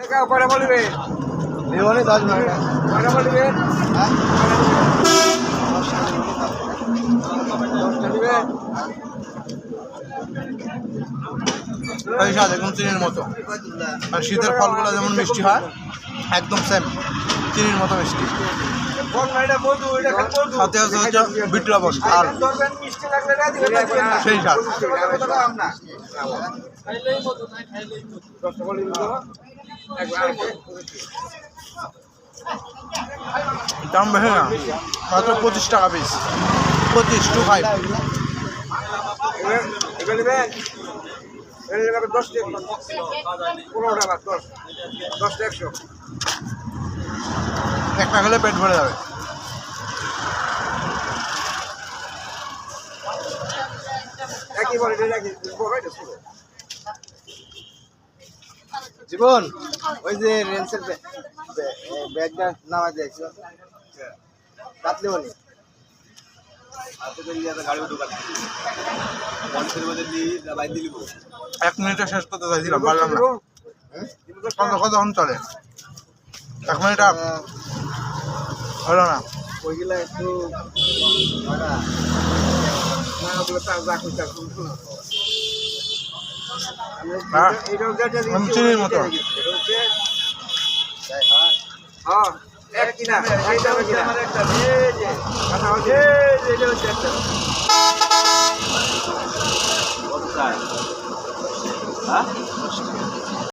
কয়টা বলবে জীবনে 10 মিনিট কয়টা বলবে এই স্বাদ একদম চিনির মতো। আর শীতের ফলগুলো যেমন মিষ্টি হয় একদম সেম চিনির মতো মিষ্টি। সাথে আছে হচ্ছে বিট লবণ আর সেই স্বাদ। দাম বেশি না, মাত্র 25 টাকা পিস, 25 একটা খেলে পেট ভরে যাবে। জীবন ওই যে রেন্সের ব্যাগটা নামাই দিয়েছিল কাটলে বলি এক মিনিটে শেষ করতে চাইছিলাম, পারলাম না। কতক্ষণ চলে? 1 মিনিট হলো না। ওইগুলা একটু চিনির মতো। হ্যাঁ